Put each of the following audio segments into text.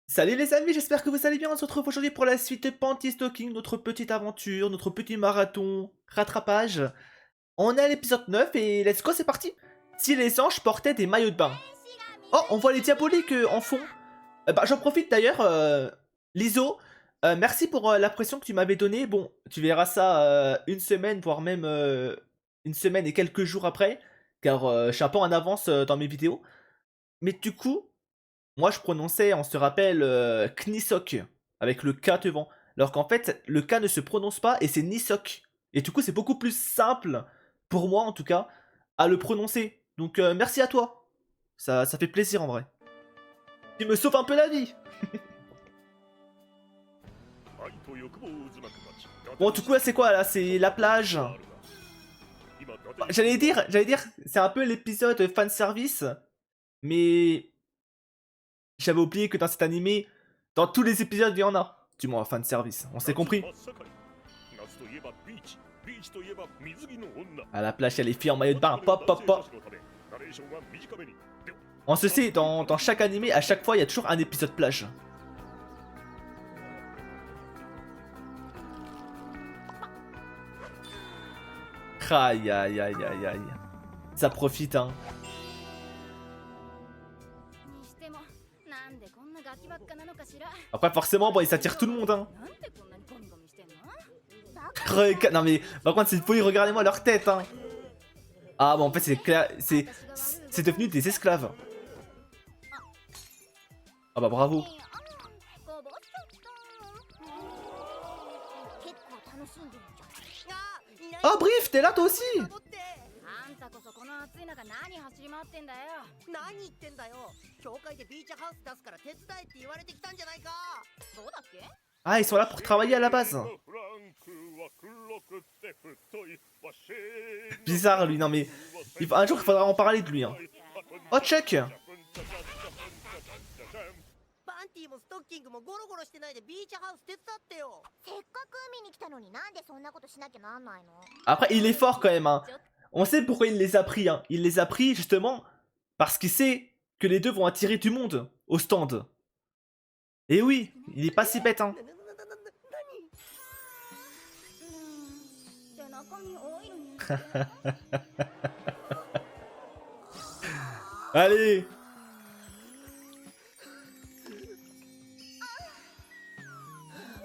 Salut les amis, j'espère que vous allez bien. On se retrouve aujourd'hui pour la suite de Panty Stalking, notre petite aventure, notre petit marathon, rattrapage. On est à l'épisode 9 et let's go, c'est parti. Si les anges portaient des maillots de bain. Oh, on voit les diaboliques en fond. J'en profite d'ailleurs, Liso, merci pour la pression que tu m'avais donnée. Bon, tu verras ça une semaine, voire même une semaine et quelques jours après, car je suis un peu en avance dans mes vidéos. Mais du coup, moi, je prononçais, on se rappelle, Knisok, avec le K devant. Alors qu'en fait, le K ne se prononce pas et c'est Nisok. Et du coup, c'est beaucoup plus simple, pour moi en tout cas, à le prononcer. Donc, merci à toi. Ça fait plaisir en vrai. Tu me sauves un peu la vie. Bon, du coup, là, c'est quoi là? C'est la plage. J'allais dire, c'est un peu l'épisode fanservice. Mais j'avais oublié que dans cet animé, dans tous les épisodes, il y en a. Du moins, fanservice. On s'est compris. À la plage, il y a les filles en maillot de bain. Pop, pop, pop. On se sait, dans chaque animé, à chaque fois, il y a toujours un épisode plage. Aïe, aïe, aïe, aïe, aïe. Ça profite, hein. Après, forcément, bon, ils s'attirent tout le monde, hein. Non, mais par contre, c'est une folie, regardez-moi leur tête, hein. Ah, bon, en fait, c'est devenu des esclaves. Ah, bah, bravo. Oh, Brief, t'es là toi aussi? Ah, ils sont là pour travailler à la base. Bizarre lui, non mais... Un jour il faudra en parler de lui, hein. Oh, Chuck. Après, il est fort quand même, hein. On sait pourquoi il les a pris, hein. Il les a pris justement parce qu'il sait que les deux vont attirer du monde au stand. Et oui, il est pas si bête, hein. Allez.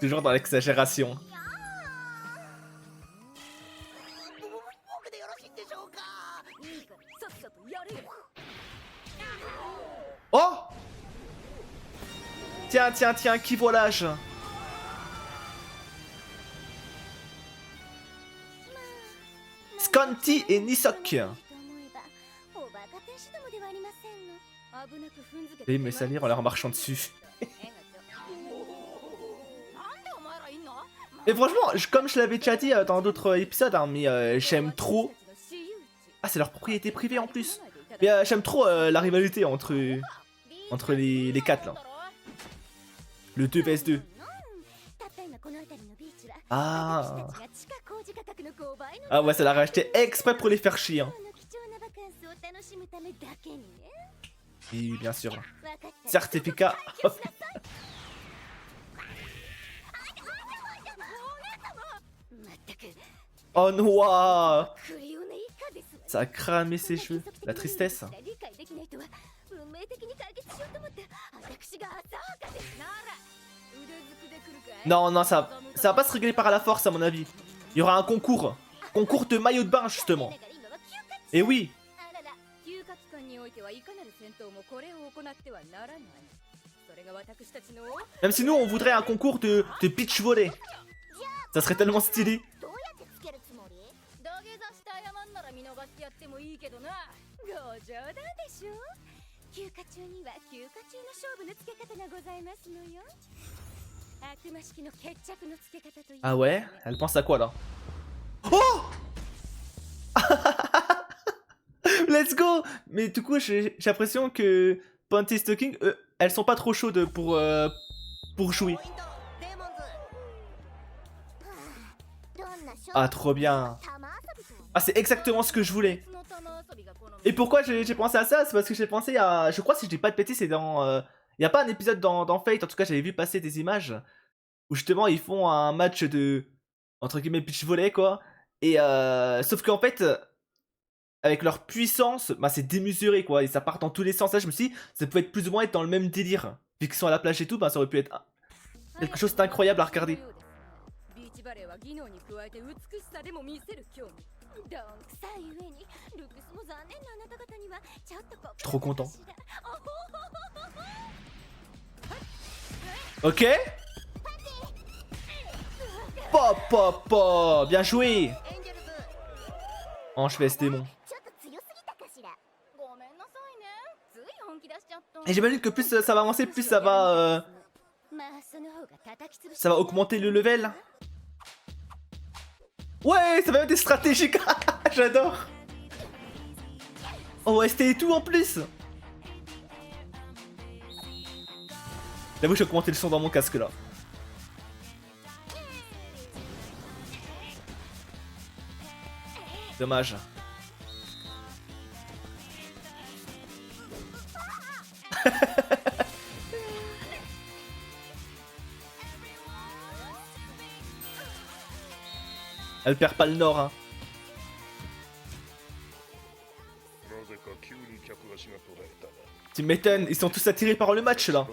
Toujours dans l'exagération. Oh! Tiens, tiens, tiens, qui volage? Scanty et Nisok. Et me salir en leur marchant dessus. Et franchement, comme je l'avais déjà dit dans d'autres épisodes, hein, mais j'aime trop... Ah, c'est leur propriété privée en plus. Mais j'aime trop la rivalité entre les quatre là. Le 2 vs 2. Ah. Ah ouais, ça l'a racheté exprès pour les faire chier. Hein. Oui, bien sûr. Certificat. Oh non. Ça a cramé ses cheveux. La tristesse. Non, non, ça va pas se régler par la force à mon avis. Il y aura un concours. Concours de maillot de bain justement. Et oui. Même si nous on voudrait un concours de beach volley. Ça serait tellement stylé. Ah ouais? Elle pense à quoi là? Oh! Let's go! Mais du coup, j'ai l'impression que Panty Stalking, elles sont pas trop chaudes pour jouer. Ah, trop bien. Ah, c'est exactement ce que je voulais. Et pourquoi j'ai pensé à ça? C'est parce que j'ai pensé à... Je crois, si je dis pas de bêtises, c'est dans... Y a pas un épisode dans Fate, en tout cas j'avais vu passer des images où justement ils font un match de entre guillemets beach volley quoi. Et sauf qu'en fait avec leur puissance, bah c'est démesuré quoi et ça part dans tous les sens. Là je me suis dit ça pouvait être plus ou moins être dans le même délire. Vu qu'ils sont à la plage et tout, bah ça aurait pu être quelque chose d'incroyable à regarder. Je suis trop content. Ok. Pop pop pop. Bien joué. Ange vs démon. Et j'imagine que plus ça va avancer, plus ça va augmenter le level. Ouais, ça va être stratégique. J'adore. Oh, ST et tout en plus. J'avoue, je vais augmenter le son dans mon casque là. Dommage. Elle perd pas le nord hein. Tu m'étonnes, ils sont tous attirés par le match là.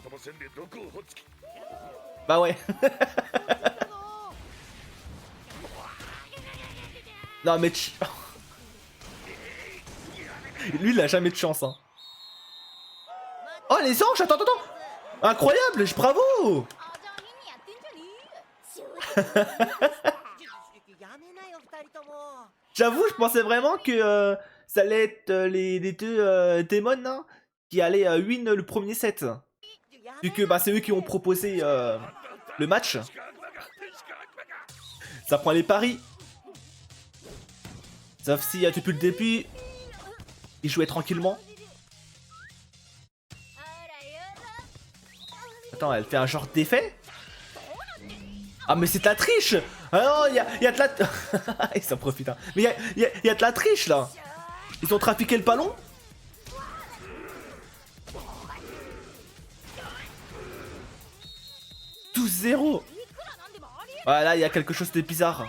Bah ouais. Non mais lui il a jamais de chance hein. Oh les anges, attends. Incroyable, bravo. J'avoue, je pensais vraiment que ça allait être les deux démons hein, qui allaient win le premier set. Vu que bah, c'est eux qui ont proposé le match. Ça prend les paris. Sauf si depuis le début, ils jouaient tranquillement. Attends, elle fait un genre d'effet? Ah mais c'est de la triche. Ah non, y a de la... Ils s'en profitent hein. Mais y a de la triche là. Ils ont trafiqué le ballon. Tout 0. Voilà, il y a quelque chose de bizarre.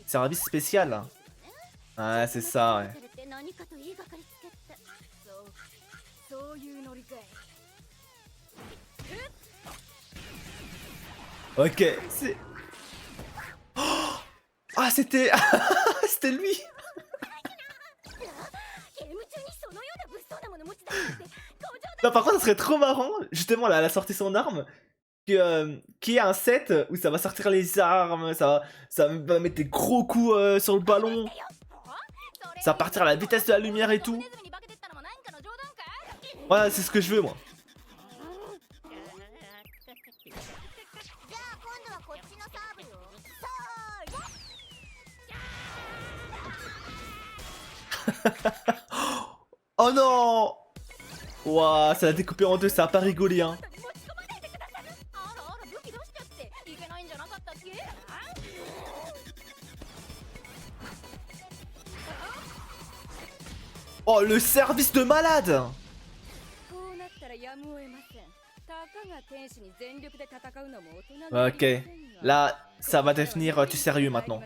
Service spécial. Ouais, c'est ça, ouais. Ok, c'est... Oh ah, c'était... c'était lui. Non, par contre, ça serait trop marrant, justement, là, elle a sorti son arme, qu'il y ait un set où ça va sortir les armes, ça va mettre des gros coups sur le ballon, ça va partir à la vitesse de la lumière et tout. Voilà, c'est ce que je veux, moi. Oh non. Ouah, ça l'a découpé en deux, ça a pas rigolé hein. Oh, le service de malade. Ok, là, ça va devenir du sérieux maintenant.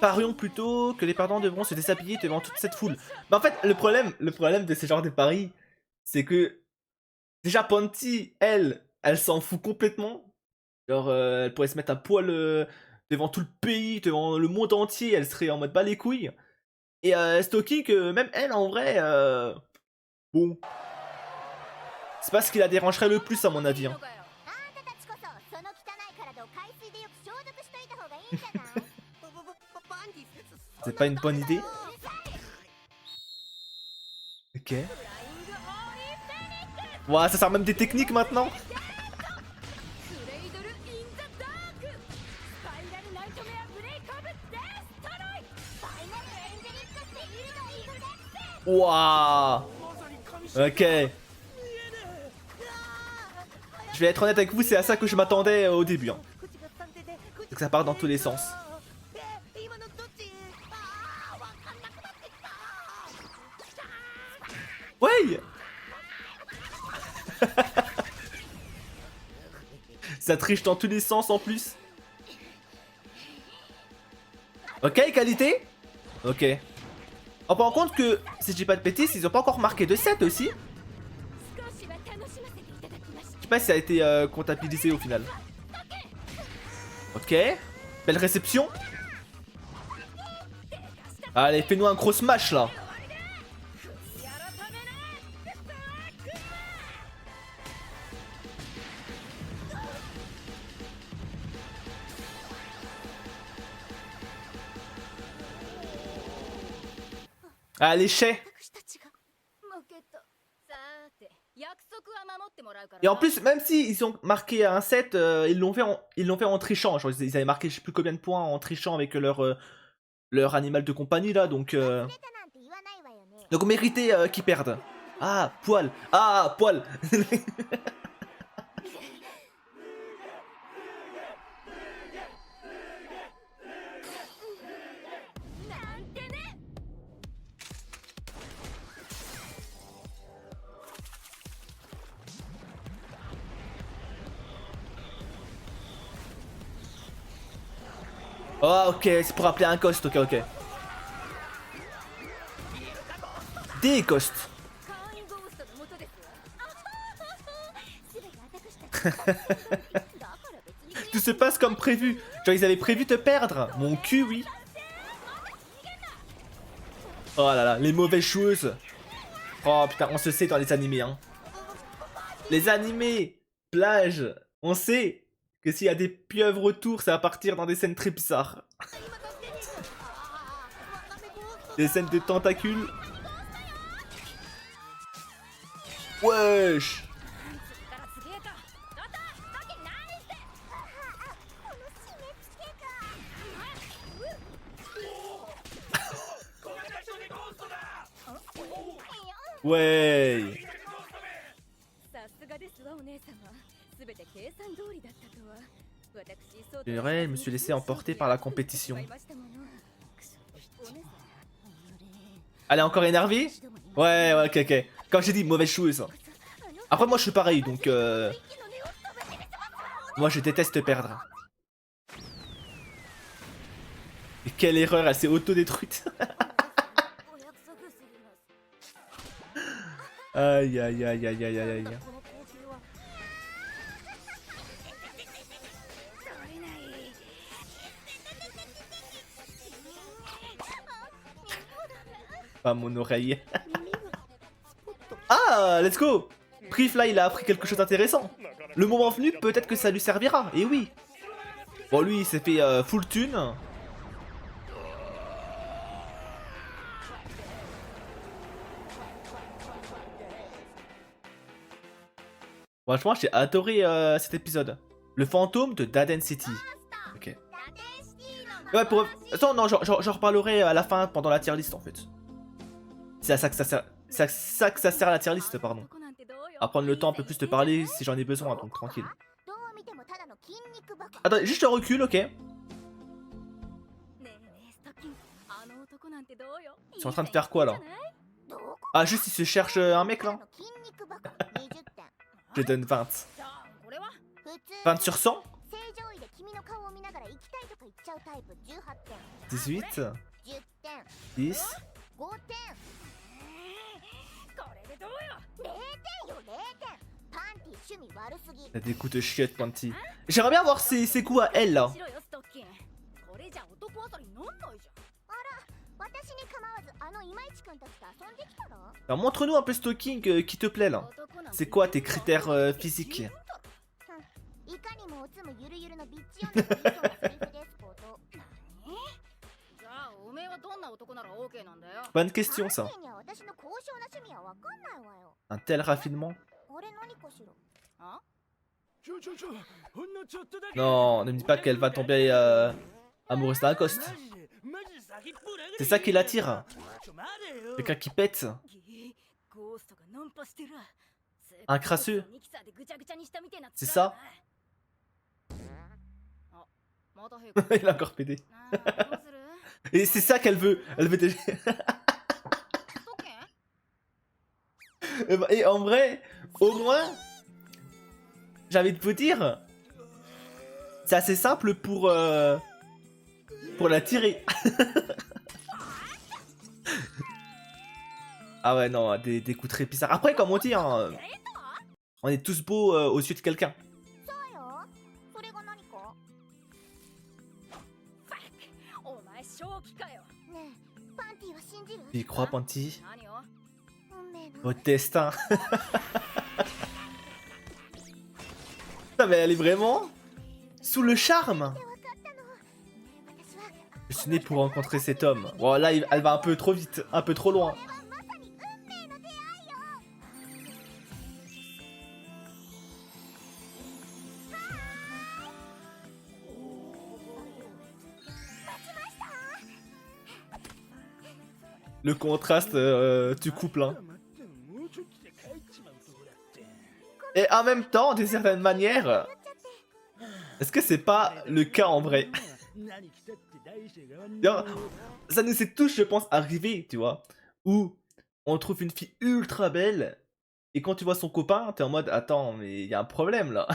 Parions plutôt que les perdants devront se déshabiller devant toute cette foule. Mais en fait, le problème de ce genre de paris, c'est que déjà Ponty, elle s'en fout complètement. Genre, elle pourrait se mettre à poil devant tout le pays, devant le monde entier, elle serait en mode bas les couilles. Et Stocky, que même elle, en vrai, bon, c'est pas ce qui la dérangerait le plus à mon avis. Hein. C'est pas une bonne idée. Ok. Ouah, ça sert même des techniques maintenant. Ouah. Ok. Je vais être honnête avec vous, c'est à ça que je m'attendais au début. Hein. C'est que ça part dans tous les sens. Ouais. Ça triche dans tous les sens en plus. Ok, qualité. Ok. On prend en compte que, si je dis pas de bêtises, ils ont pas encore marqué de 7 aussi. Je sais pas si ça a été comptabilisé au final. Ok. Belle réception. Allez, fais-nous un gros smash là. Allez, Shay. Et en plus, même si ils ont marqué un 7, ils l'ont fait en trichant. Genre, ils avaient marqué je sais plus combien de points en trichant avec leur animal de compagnie là, donc mérité qu'ils perdent. Ah, poil. Ah, poil. Oh, ok, c'est pour appeler un cost, ok. Des costs. Tout se passe comme prévu. Genre, ils avaient prévu te perdre. Mon cul, oui. Oh là là, les mauvaises choses. Oh putain, on se sait dans les animés, hein. Les animés, plage, on sait que s'il y a des pieuvres autour, ça va partir dans des scènes très bizarres. Des scènes de tentacules. Wesh. Ouais. C'est vrai, je me suis laissé emporter par la compétition. Elle est encore énervée? Ouais, ok. Comme j'ai dit, mauvaise chose. Après, moi, je suis pareil, donc... Moi, je déteste perdre. Et quelle erreur, elle s'est auto-détruite. Aïe. Pas mon oreille. Ah, let's go. Prif là, il a appris quelque chose d'intéressant. Le moment venu, peut-être que ça lui servira. Et oui. Bon, lui, il s'est fait full thune. Franchement, j'ai adoré cet épisode. Le fantôme de Daden City. Ok. Ouais, pour... Attends, non, j'en reparlerai à la fin, pendant la tier list, en fait. C'est à ça que ça sert... C'est à ça que ça sert à la tier list, pardon. À prendre le temps un peu plus de parler si j'en ai besoin, donc tranquille. Attends, juste un recul, ok. Ils sont en train de faire quoi, là? Ah, juste, ils se cherchent un mec, là. Je donne 20. 20 sur 100? 18. 10. T'as des coups de chiottes, Panty. J'aimerais bien voir ses coups à elle, là. Alors montre-nous un peu Stalking qui te plaît, là. C'est quoi tes critères physiques? Bonne question, ça. Un tel raffinement? Non, ne me dis pas qu'elle va tomber amoureuse d'un Ghost. C'est ça qui l'attire. Quelqu'un qui pète. Un crasseux. C'est ça? Il a encore pédé. Et c'est ça qu'elle veut. Elle veut déjà... Et en vrai, au moins, j'ai envie de vous dire, c'est assez simple pour la tirer. Ah ouais, non, des coups très bizarres. Après, comme on dit, hein, on est tous beaux aux yeux de quelqu'un. そうよ。それが何か？お前正気かよ。ねえ、パンティは信じる？ J'y crois, Panty. 何を？運命の。 Votre destin. Putain, mais elle est vraiment sous le charme. わかったの。私は Je suis né pour rencontrer cet homme. Bon, là, elle va un peu trop vite, un peu trop loin. これはまさに運命の出会いよ。 Le contraste du couple, hein. Et en même temps, d'une certaine manière, est-ce que c'est pas le cas en vrai? D'ailleurs, ça nous est tous, je pense, arrivé, tu vois, où on trouve une fille ultra belle, et quand tu vois son copain, t'es en mode, attends, mais il y a un problème là.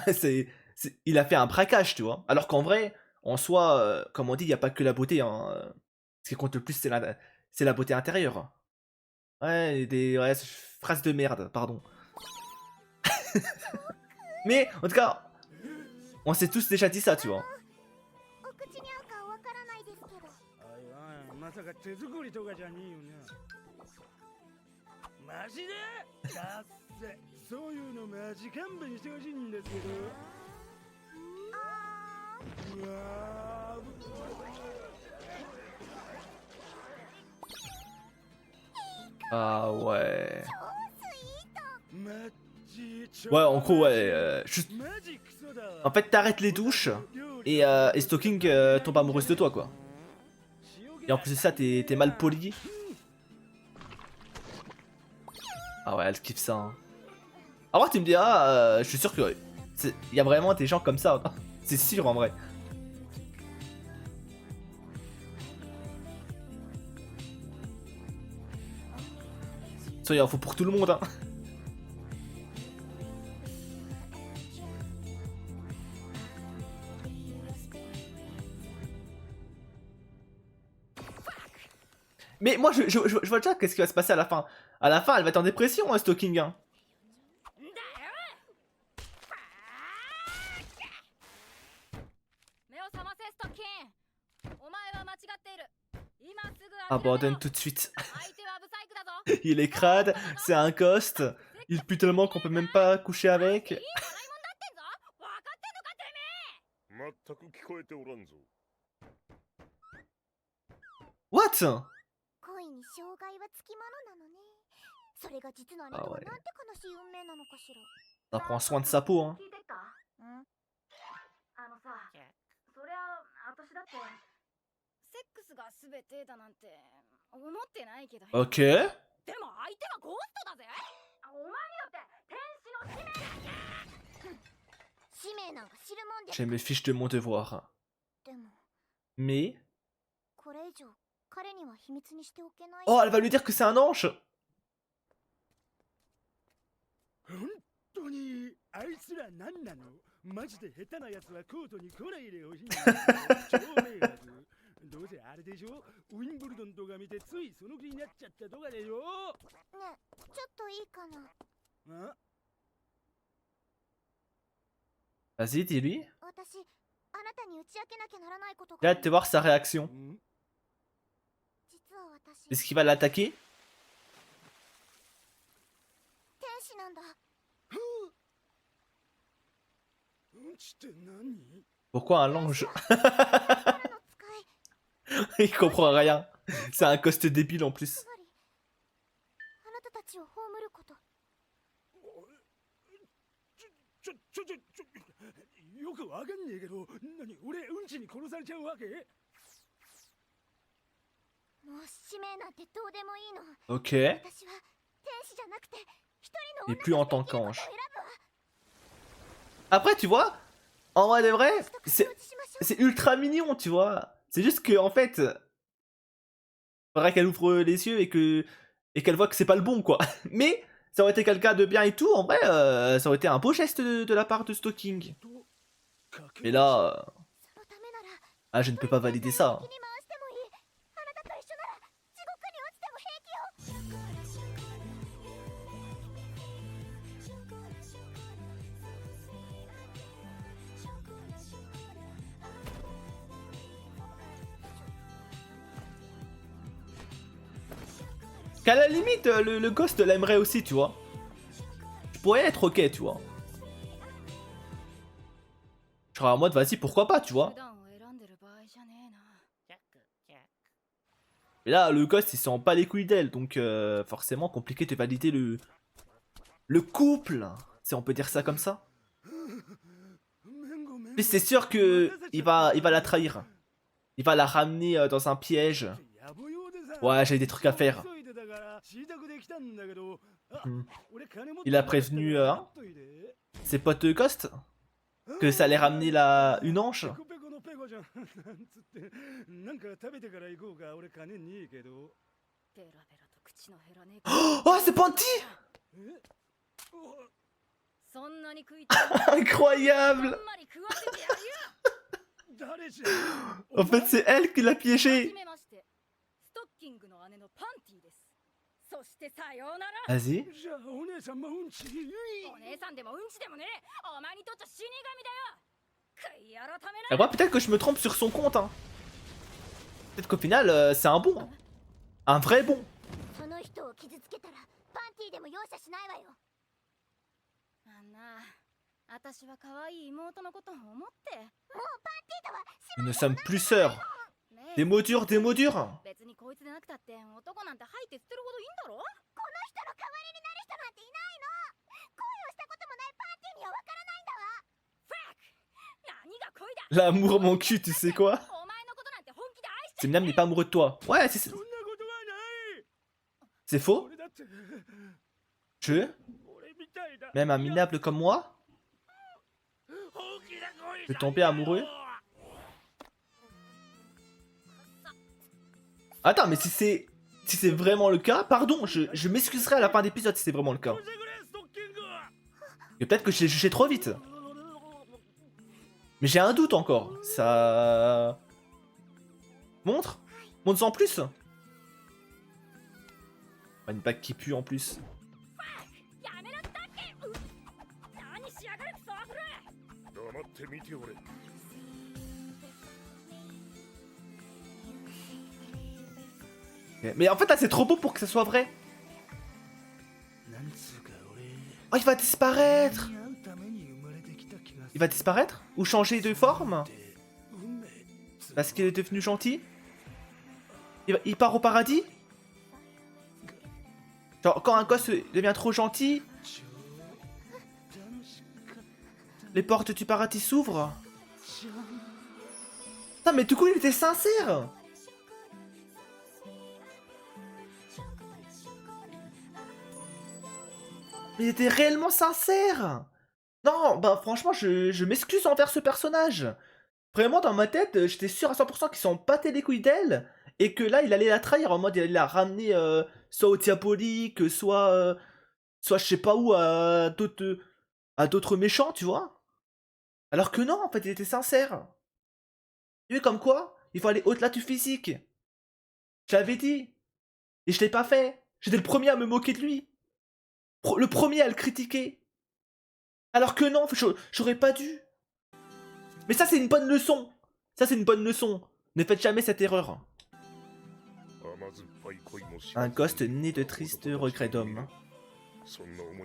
Il a fait un braquage, tu vois. Alors qu'en vrai, en soi, comme on dit, il n'y a pas que la beauté, hein. Ce qui compte le plus, c'est la beauté intérieure. Ouais, ouais, phrase de merde, pardon. Mais, en tout cas, on s'est tous déjà dit ça, tu vois. お口に合うかわからないですけど。おいおい、まさか手作りとかじゃねえよな。マジで？だっせ、そういうのマジ勘弁してほしいんですけど。うわAh ouais. ー、マッジちょ。 Ouais, en gros, ouais. Juste... マジクソだわ。 En fait, t'arrêtes les douches, et Stalking tombe amoureuse de toi, quoi. Et en plus de ça, t'es mal poli. Ah ouais, elle kiffe ça. Hein. Alors tu me diras, je suis sûr que il y a vraiment des gens comme ça. Hein. C'est sûr en vrai. Ça, il en faut pour tout le monde. Hein. Mais moi, je vois déjà qu'est-ce qui va se passer à la fin. À la fin, elle va être en dépression, hein, Stalking. Hein. 目を覚ませストッキン。お前は間違っている。今すぐ Abandonne tout de suite. 相手はブサイクだぞ。 Il est crade, c'est un ghost. Il pue tellement qu'on peut même pas coucher avec. いい洗い物だってんぞ。分かってんのかてめえ。全く聞こえておらんぞ。 What? 恋に障害はつきものなのね。それが実のあなたはなんて悲しい運命なのかしら。 Ça prend soin de sa peau, hein. 聞いてっか。あのさ、そりゃ私だってセックスが全てだなんて思ってないけど。 Ok. でも相手はゴーストだぜ。お前にだって天使の使命だっけ。使命なんか知るもんで。 Je me fiche de mon devoir. でも Mais... これ以上彼には秘密にしておけない。 Oh, elle va lui dire que c'est un ange. 本当にあいつら何なの？マジで下手なやつはコートに来ないでほしいんだよ。超迷惑。どうせあれでしょ？ウィンブルドンとか見てついその気になっちゃったとかでしょ？ねえ、ちょっといいかな。あ？ Vas-y, dis-lui. 私、あなたに打ち明けなきゃならないこと J'ai が。 hâte de voir sa réaction. ん？実は私、 Est-ce qu'il va l'attaquer? 天使なんだ。うんちって何？ Pourquoi un ange? 彼の使い。 Il comprend rien. C'est un coste débile en plus. つまり、あなたたちを葬ること。よくわかんねえけど、何俺うんちに殺されちゃうわけ？もう使命なんてどうでもいいの。 Ok. 私は天使じゃなくて一人の Et 女 plus en と tant して生きることを qu'ange. 選ぶわ。 Après, tu vois, en vrai de vrai, 私と掛け持ちしましょう。 c'est ultra mignon, tu vois. C'est juste que, en fait, faudrait qu'elle ouvre les yeux et qu'elle voit que c'est pas le bon, quoi. Mais ça aurait été quelqu'un de bien et tout, en vrai, ça aurait été un beau geste de la part de Stalking. Mais là, そのためなら ah, je ne peux pas valider ça. 敵に回してもいい。あなたと一緒なら地獄に落ちても平気よ。 Qu'à la limite, le Ghost l'aimerait aussi, tu vois. Je pourrais être ok, tu vois. Je serais en mode, vas-y, pourquoi pas, tu vois. 手段を選んでる場合じゃねえな。 Mais là, le Ghost, il sent pas les couilles d'elle, donc forcément compliqué de valider le couple, si on peut dire ça comme ça. Mais c'est sûr que il va la trahir. Il va la ramener dans un piège. Ouais, j'ai des trucs à faire. Il a prévenu ses potes de Ghost que ça allait ramener une ange. Oh, c'est Panty! そんなに食いたいなら Incroyable! あんまり食わせてやるよ。 En fait, c'est elle qui l'a は piégé. じめまして、ストッキングの姉のパンティです。そしてさようなら。 Vas-y. じゃあお姉さんもうんちお姉さんでもうんちでもね、お前にとっちゃ死神だよ。悔い改め Et な。 moi, peut-être que je me trompe sur son compte. Hein. Peut-être qu'au final, c'est un bon. Un vrai bon. その人を傷つけたらパンティでも容赦しないわよ。あんな、私は可愛い妹のことを思って。もうパンティとは Nous ne sommes plus sœurs. ねえ Des mots durs, des mots durs. 別にこいつでなくたって男なんて吐いて捨てるほどいいんだろ。この人の代わりになる人なんていないの。恋をしたこともないパンティにはわからないんだわ。何が恋だ。 L'amour, mon cul, tu sais quoi? お前のことなんて本気で愛して Semnam n'est pas amoureux de toi. Ouais, c'est そんなことはない c'est faux. 俺だって Je, 俺みたいだ même un minable comme moi, 本気だ恋 peut tomber amoureux. Attends, mais si c'est vraiment le cas, pardon, je m'excuserai à la fin d'épisode si c'est vraiment le cas. してくれストッキング Et peut-être que je l'ai jugé trop vite. Mais j'ai un doute encore. Ça... Montre. Montre en plus. Ah, une bague qui pue en plus. やめろったっけ。何しやがるクソアフレ。黙ってみておれ Mais en fait là c'est trop beau pour que ça soit vrai. なんつうか俺 Oh, il va disparaître. に会うために生まれてきた気がす Il va disparaître? Ou changer de forme? る運命 Parce qu'il est devenu gentil? Il part au paradis? Genre quand un gosse devient trop gentil, 超楽しかった les portes du paradis s'ouvrent. じゃん Putain mais du coup il était sincère. Mais il était réellement sincère. Non, bah franchement, je m'excuse envers ce personnage. Vraiment, dans ma tête, j'étais sûr à 100% qu'ils s'en battaient les couilles d'elle. Et que là, il allait la trahir. En mode, il allait la ramener soit au diabolique, soit je sais pas où, à d'autres méchants, tu vois. Alors que non, en fait, il était sincère. Tu vois, comme quoi, il faut aller au-delà du physique. Je l'avais dit. Et je l'ai pas fait. J'étais le premier à me moquer de lui. Le premier à le critiquer. Alors que non, j'aurais pas dû. Mais ça, c'est une bonne leçon. Ça, c'est une bonne leçon. Ne faites jamais cette erreur. Un ghost né de tristes regrets d'hommes.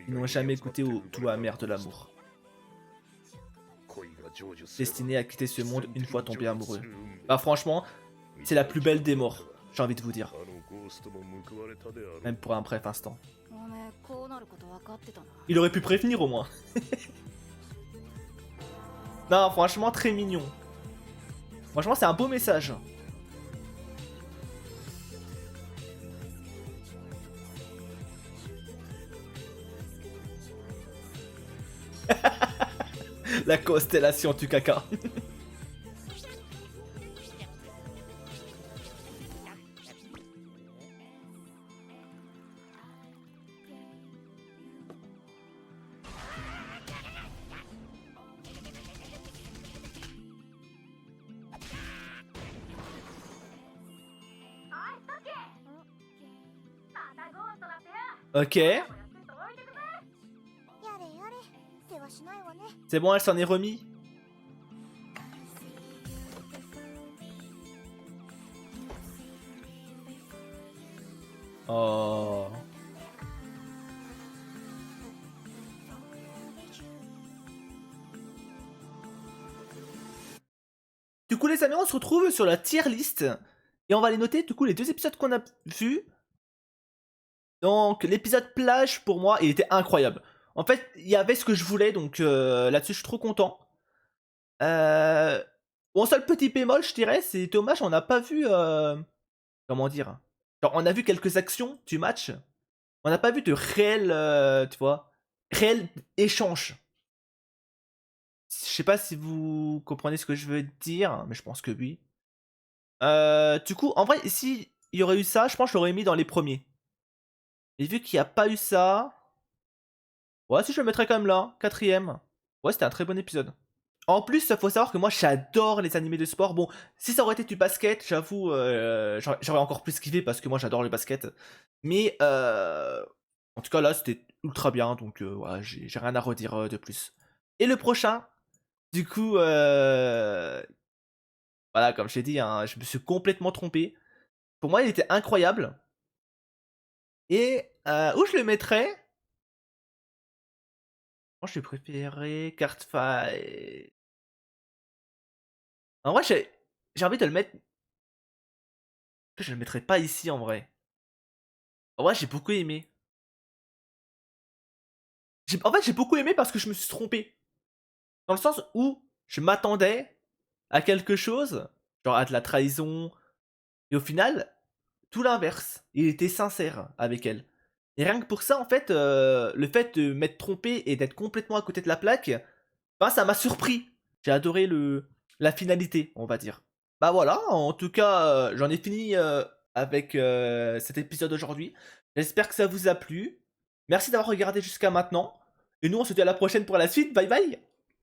Ils n'ont jamais goûté au doux amer de l'amour. Destiné à quitter ce monde une fois tombé amoureux. Bah franchement, c'est la plus belle des morts, j'ai envie de vous dire. Même pour un bref instant. おめえこうなること分かってたな。 Il aurait pu prévenir au moins. Non, franchement, très mignon. Franchement, c'est un beau message. La constellation du caca. Ok. やれやれ世話しないわね C'est bon, elle s'en est remis. Oh. Du coup les amis, on se retrouve sur la tier list. Et on va les noter du coup les 2 épisodes qu'on a vus. Donc l'épisode plage pour moi il était incroyable. En fait il y avait ce que je voulais donc là-dessus je suis trop content. Bon seul petit bémol je dirais c'est dommage on n'a pas vu comment dire. Genre on a vu quelques actions du match. On n'a pas vu de réel tu vois réel échange. Je sais pas si vous comprenez ce que je veux dire mais je pense que oui. Du coup en vrai si il y aurait eu ça je pense que je l'aurais mis dans les premiers. Et vu qu'il n'y a pas eu ça... Ouais, si je le mettrais quand même là, 4ème. Ouais, c'était un très bon épisode. En plus, il faut savoir que moi, j'adore les animés de sport. Bon, si ça aurait été du basket, j'avoue, j'aurais encore plus kiffé parce que moi, j'adore le basket. Mais, en tout cas, là, c'était ultra bien. Donc, ouais, j'ai rien à redire de plus. Et le prochain, du coup, voilà, comme je t'ai dit, hein, je me suis complètement trompé. Pour moi, il était incroyable. Et où je le mettrais? Moi, je préféré carte fight. En vrai, j'ai envie de le mettre. Je le mettrais pas ici en vrai. En vrai, j'ai beaucoup aimé. En fait, j'ai beaucoup aimé parce que je me suis trompé. Dans le sens où je m'attendais à quelque chose, genre à de la trahison. Et au final, tout l'inverse. Il était sincère avec elle. Et rien que pour ça, en fait, le fait de m'être trompé et d'être complètement à côté de la plaque, bah, ça m'a surpris. J'ai adoré la finalité, on va dire. Bah voilà, en tout cas, j'en ai fini avec cet épisode aujourd'hui. J'espère que ça vous a plu. Merci d'avoir regardé jusqu'à maintenant. Et nous, on se dit à la prochaine pour la suite. Bye bye!